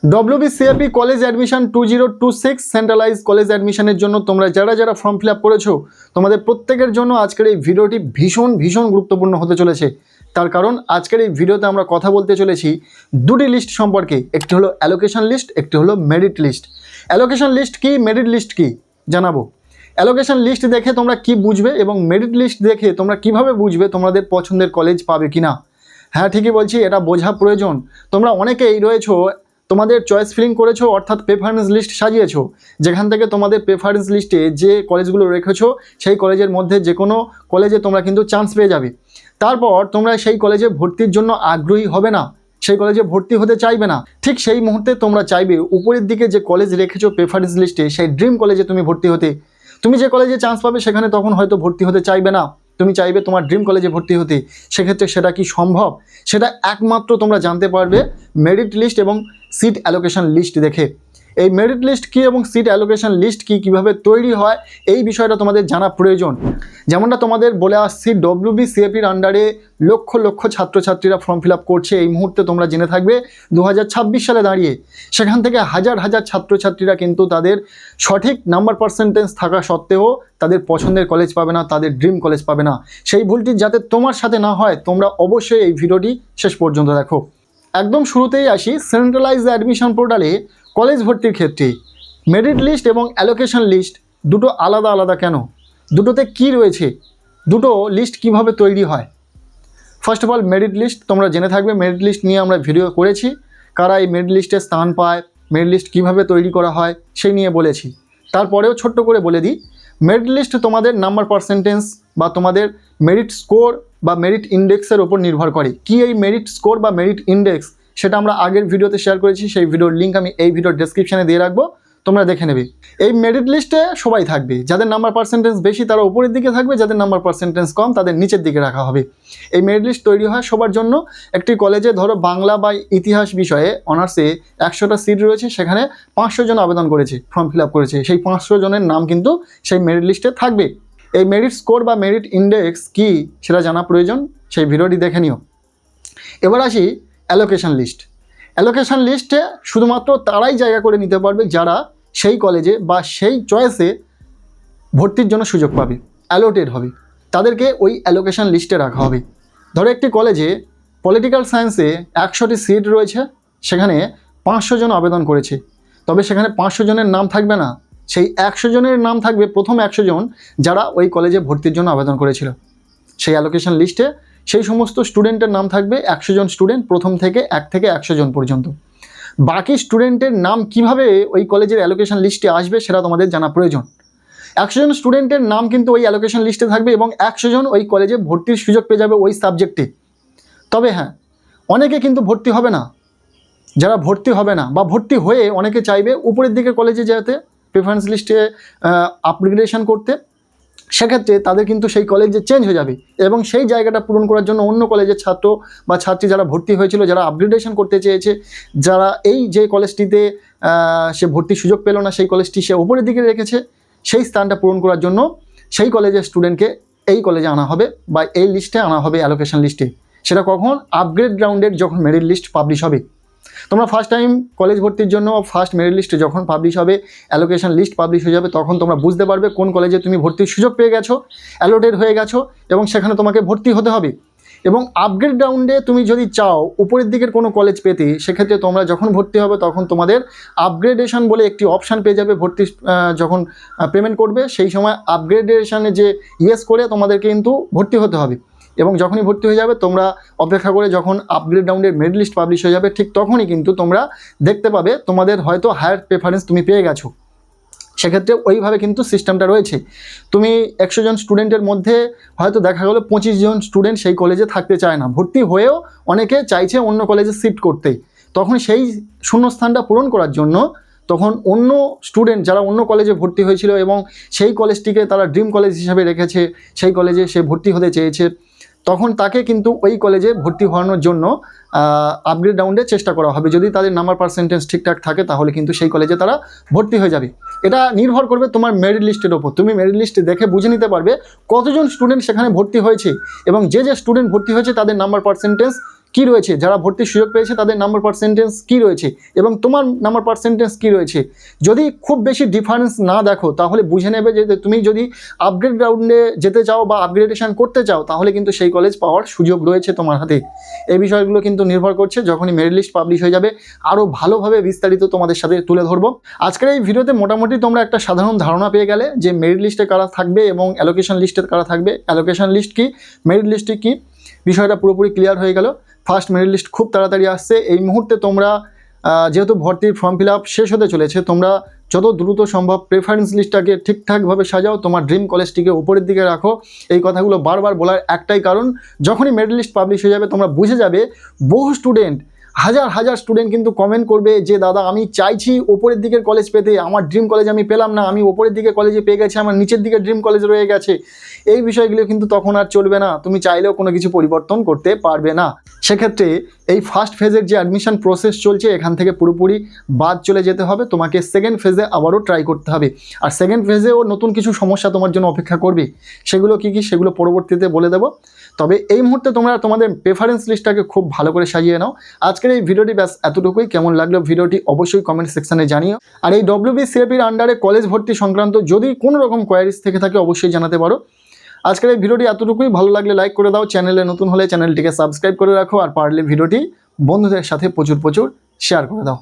WBCAP college admission 2026 centralise college অ্যাডমিশনের জন্য তোমরা যারা ফর্ম ফিল আপ করেছো তোমাদের প্রত্যেকের জন্য আজকের এই ভিডিওটি ভীষণ গুরুত্বপূর্ণ হতে চলেছে। তার কারণ আজকের এই ভিডিওতে আমরা কথা বলতে চলেছি দুটি লিস্ট সম্পর্কে, একটি হলো অ্যালোকেশন লিস্ট, একটি হলো মেরিট লিস্ট। অ্যালোকেশন লিস্ট কি, মেরিট লিস্ট কি জানাবো। অ্যালোকেশন লিস্ট দেখে তোমরা কি বুঝবে এবং মেরিট লিস্ট দেখে তোমরা কিভাবে বুঝবে তোমাদের পছন্দের কলেজ পাবে কিনা। হ্যাঁ, ঠিকই বলছি, এটা বোঝা প্রয়োজন। তোমরা অনেকেই রয়েছো তোমাদের চয়েস ফিলিং করেছো, অর্থাৎ প্রেফারেন্স লিস্ট সাজিয়েছো, যেখান থেকে তোমাদের প্রেফারেন্স লিস্টে যে কলেজগুলো রেখেছো সেই কলেজের মধ্যে যে কোনো কলেজে তোমরা কিন্তু চান্স পেয়ে যাবে। তারপর তোমরা সেই কলেজে ভর্তির জন্য আগ্রহী হবে না, সেই কলেজে ভর্তি হতে চাইবে না। ঠিক সেই মুহূর্তে তোমরা চাইবে উপরের দিকে যে কলেজ রেখেছো প্রেফারেন্স লিস্টে সেই ড্রিম কলেজে তুমি ভর্তি হতে। তুমি যে কলেজে চান্স পাবে সেখানে তখন হয়তো ভর্তি হতে চাইবে না, তুমি চাইবে তোমার ড্রিম কলেজে ভর্তি হতে। সেক্ষেত্রে সেটা কি সম্ভব, সেটা একমাত্র তোমরা জানতে পারবে মেরিট লিস্ট এবং সিট অ্যালোকেশন লিস্ট দেখে। এই মেরিট লিস্ট কী এবং সিট অ্যালোকেশন লিস্ট কী, কীভাবে তৈরি হয়, এই বিষয়টা তোমাদের জানা প্রয়োজন। যেমনটা তোমাদের বলে আসছি, WBCAPর আন্ডারে লক্ষ ছাত্রছাত্রীরা ফর্ম ফিল আপ করছে। এই মুহূর্তে তোমরা জেনে থাকবে 2026 সালে দাঁড়িয়ে সেখান থেকে হাজার ছাত্রছাত্রীরা কিন্তু তাদের সঠিক নাম্বার পার্সেন্টেজ থাকা সত্ত্বেও তাদের পছন্দের কলেজ পাবে না, তাদের ড্রিম কলেজ পাবে না। সেই ভুলটি যাতে তোমার সাথে না হয় তোমরা অবশ্যই এই ভিডিওটি শেষ পর্যন্ত দেখো। একদম শুরুতেই আসি, সেন্ট্রালাইজ অ্যাডমিশন পোর্টালে কলেজ ভর্তির ক্ষেত্রে মেরিট লিস্ট এবং অ্যালোকেশন লিস্ট দুটো আলাদা কেন, দুটোতে কি রয়েছে, দুটো লিস্ট কিভাবে তৈরি হয়। First of all merit list তোমরা জেনে থাকবে, মেরিট লিস্ট নিয়ে আমরা ভিডিও করেছি, কারা এই মেরিট লিস্টে স্থান পায়, মেরিট লিস্ট কীভাবে তৈরি করা হয় সেই নিয়ে বলেছি। তারপরেও ছোট্ট করে বলে দিই, মেরিট লিস্ট তোমাদের নাম্বার পার্সেন্টেজ বা তোমাদের মেরিট স্কোর বা মেরিট ইন্ডেক্সের ওপর নির্ভর করে। কি এই মেরিট স্কোর বা মেরিট ইন্ডেক্স সেটা আমরা আগের ভিডিওতে শেয়ার করেছি, সেই ভিডিওর লিঙ্ক আমি এই ভিডিওর ডেসক্রিপশানে দিয়ে রাখবো, তোমরা দেখে নেবে। এই মেরিট লিস্টে সবাই থাকবে, যাদের নাম্বার পার্সেন্টেজ বেশি তারা উপরের দিকে থাকবে, যাদের নাম্বার পার্সেন্টেজ কম তাদের নিচের দিকে রাখা হবে। এই মেরিট লিস্ট তৈরি হয় সবার জন্য। একটি কলেজে ধরো বাংলা বা ইতিহাস বিষয়ে অনার্সে 100টা সিট রয়েছে, সেখানে 500 জন আবেদন করেছে, ফর্ম ফিল আপ করেছে, সেই 500 জনের নাম কিন্তু সেই মেরিট লিস্টে থাকবে। এই মেরিট স্কোর বা মেরিট ইন্ডেক্স কি সেটা জানা প্রয়োজন, সেই ভিডিওটি দেখে নিও। এবার আসি অ্যালোকেশন লিস্ট। অ্যালোকেশন লিস্টে শুধুমাত্র তারাই জায়গা করে নিতে পারবে যারা সেই কলেজে বা সেই চয়েসে ভর্তির জন্য সুযোগ পাবে, অ্যালোটেড হবে, তাদেরকে ওই অ্যালোকেশন লিস্টে রাখা হবে। ধরো একটি কলেজে পলিটিক্যাল সায়েন্সে 100টি সিট রয়েছে, সেখানে 500 জন আবেদন করেছে, তবে সেখানে 500 জনের নাম থাকবে না, সেই 100 জনের নাম থাকবে প্রথম 100 জন যারা ওই কলেজে ভর্তির জন্য আবেদন করেছিল। সেই অ্যালোকেশন লিস্টে সেই সমস্ত স্টুডেন্টের নাম থাকবে, 100 জন স্টুডেন্ট, প্রথম থেকে 1 থেকে 100 জন পর্যন্ত। বাকি স্টুডেন্টের নাম কিভাবে ওই কলেজের অ্যালোকেশন লিস্টে আসবে সেটা তোমাদের জানা প্রয়োজন। 100 জন স্টুডেন্টের নাম কিন্তু ওই অ্যালোকেশন লিস্টে থাকবে এবং 100 জন ওই কলেজে ভর্তির সুযোগ পেয়ে যাবে ওই সাবজেক্টে। তবে হ্যাঁ, অনেকে কিন্তু ভর্তি হবে না, যারা ভর্তি হবে না বা ভর্তি হয়ে অনেকে চাইবে উপরের দিকে কলেজে যেতে, প্রেফারেন্স লিস্টে আপগ্রেডেশন করতে, সেক্ষেত্রে তাদের কিন্তু সেই কলেজে চেঞ্জ হয়ে যাবে এবং সেই জায়গাটা পূরণ করার জন্য অন্য কলেজের ছাত্র বা ছাত্রী যারা ভর্তি হয়েছিল, যারা আপগ্রেডেশন করতে চেয়েছে, যারা এই যে কলেজটিতে সে ভর্তির সুযোগ পেল না সেই কলেজটি সে উপরের দিকে রেখেছে, সেই স্থানটা পূরণ করার জন্য সেই কলেজের স্টুডেন্টকে এই কলেজে আনা হবে বা এই লিস্টে আনা হবে অ্যালোকেশন লিস্টে। সেটা কখন, আপগ্রেড রাউন্ডের যখন মেরিট লিস্ট পাবলিশ হবে। তোমরা ফার্স্ট টাইম কলেজ ভর্তির জন্য ফার্স্ট মেরিট লিস্টে যখন পাবলিশ হবে, অ্যালোকেশন লিস্ট পাবলিশ হয়ে যাবে, তখন তোমরা বুঝতে পারবে কোন কলেজে তুমি ভর্তির সুযোগ পেয়ে গেছো, অ্যালোটেড হয়ে গেছো এবং সেখানে তোমাকে ভর্তি হতে হবে। এবং আপগ্রেড রাউন্ডে তুমি যদি চাও উপরের দিকের কোনো কলেজ পেতে, সেক্ষেত্রে তোমরা যখন ভর্তি হবে তখন তোমাদের আপগ্রেডেশন বলে একটি অপশান পেয়ে যাবে। ভর্তি যখন পেমেন্ট করবে সেই সময় আপগ্রেডেশনে যে ইয়েস করে তোমাদেরকে কিন্তু ভর্তি হতে হবে এবং যখনই ভর্তি হয়ে যাবে তোমরা অপেক্ষা করে যখন আপগ্রেড রাউন্ডের মেরিট লিস্ট পাবলিশ হয়ে যাবে ঠিক তখনই কিন্তু তোমরা দেখতে পাবে তোমাদের হয়তো হায়ার প্রেফারেন্স তুমি পেয়ে গেছো। সেক্ষেত্রে ওইভাবে কিন্তু সিস্টেমটা রয়েছে। তুমি 100 জন স্টুডেন্টের মধ্যে হয়তো দেখা গেলো 25 জন স্টুডেন্ট সেই কলেজে থাকতে চায় না, ভর্তি হয়েও অনেকে চাইছে অন্য কলেজে শিফট করতে। তখন সেই শূন্যস্থানটা পূরণ করার জন্য তখন অন্য স্টুডেন্ট যারা অন্য কলেজে ভর্তি হয়েছিল এবং সেই কলেজটিকে তারা ড্রিম কলেজ হিসাবে রেখেছে, সেই কলেজে সে ভর্তি হতে চেয়েছে, তখন তাকে কিন্তু ওই কলেজে ভর্তি হওয়ানোর জন্য আপগ্রেড রাউন্ডে চেষ্টা করা হবে। যদি তাদের নাম্বার পার্সেন্টেজ ঠিকঠাক থাকে তাহলে কিন্তু সেই কলেজে তারা ভর্তি হয়ে যাবে। এটা নির্ভর করবে তোমার মেরিট লিস্টের ওপর। তুমি মেরিট লিস্ট দেখে বুঝে নিতে পারবে কতজন স্টুডেন্ট সেখানে ভর্তি হয়েছে এবং যে স্টুডেন্ট ভর্তি হয়েছে তাদের নাম্বার পার্সেন্টেজ কী রয়েছে, যারা ভর্তির সুযোগ পেয়েছে তাদের নাম্বার পার্সেন্টেজ কী রয়েছে এবং তোমার নাম্বার পার্সেন্টেজ কী রয়েছে। যদি খুব বেশি ডিফারেন্স না দেখো তাহলে বুঝে নেবে যে তুমি যদি আপগ্রেড রাউন্ডে যেতে চাও বা আপগ্রেডেশন করতে চাও তাহলে কিন্তু সেই কলেজ পাওয়ার সুযোগ রয়েছে তোমার হাতে। এই বিষয়গুলো কিন্তু নির্ভর করছে, যখনই মেরিট লিস্ট পাবলিশ হয়ে যাবে আরও ভালোভাবে বিস্তারিত তোমাদের সাথে তুলে ধরবো। আজকের এই ভিডিওতে মোটামুটি তোমরা একটা সাধারণ ধারণা পেয়ে গেলে যে মেরিট লিস্টে কারা থাকবে এবং অ্যালোকেশন লিস্টে কারা থাকবে, অ্যালোকেশন লিস্ট কি, মেরিট লিস্টে কি, বিষয়টা পুরোপুরি ক্লিয়ার হয়ে গেল। ফার্স্ট মেরিট লিস্ট খুব তাড়াতাড়ি আসছে। এই মুহূর্তে তোমরা যেহেতু ভর্তির ফর্ম ফিল আপ শেষ হতে চলেছে, তোমরা যত দ্রুত সম্ভব প্রেফারেন্স লিস্টটাকে ঠিকঠাকভাবে সাজাও, তোমার ড্রিম কলেজটিকে উপরের দিকে রাখো। এই কথাগুলো বারবার বলার একটাই কারণ, যখনই মেরিট লিস্ট পাবলিশ হয়ে যাবে তোমরা বুঝে যাবে বহু স্টুডেন্ট, হাজার হাজার স্টুডেন্ট কিন্তু কমেন্ট করবে যে দাদা আমি চাইছি ওপরের দিকের কলেজ পেতে, আমার ড্রিম কলেজ আমি পেলাম না, আমি ওপরের দিকে কলেজে পেয়ে গেছি, আমার নিচের দিকে ড্রিম কলেজ রয়ে গেছে। এই বিষয়গুলো কিন্তু তখন আর চলবে না, তুমি চাইলেও কোনো কিছু পরিবর্তন করতে পারবে না। সেক্ষেত্রে এই ফার্স্ট ফেজের যে অ্যাডমিশন প্রসেস চলছে এখান থেকে পুরোপুরি বাদ চলে যেতে হবে, তোমাকে সেকেন্ড ফেজে আবারও ট্রাই করতে হবে। আর সেকেন্ড ফেজেও নতুন কিছু সমস্যা তোমার জন্য অপেক্ষা করবে, সেগুলো কী কী সেগুলো পরবর্তীতে বলে দেবো। তবে এই মুহূর্তে তোমরা তোমাদের প্রেফারেন্স লিস্টটাকে খুব ভালো করে সাজিয়ে নাও। আজকের এই ভিডিওটি ব্যাস এতটুকুই। কেমন লাগলো ভিডিওটি অবশ্যই কমেন্ট সেকশনে জানিও। আর এই WBCAPর আন্ডারে কলেজ ভর্তি সংক্রান্ত যদি কোনো রকম কোয়ারিজ থেকে থাকে অবশ্যই জানাতে পারো। আজকের এই ভিডিওটি এতটুকুই। ভালো লাগলে লাইক করে দাও, চ্যানেলে নতুন হলে চ্যানেলটিকে সাবস্ক্রাইব করে রাখো, আর পারলে ভিডিওটি বন্ধুদের সাথে প্রচুর শেয়ার করে দাও।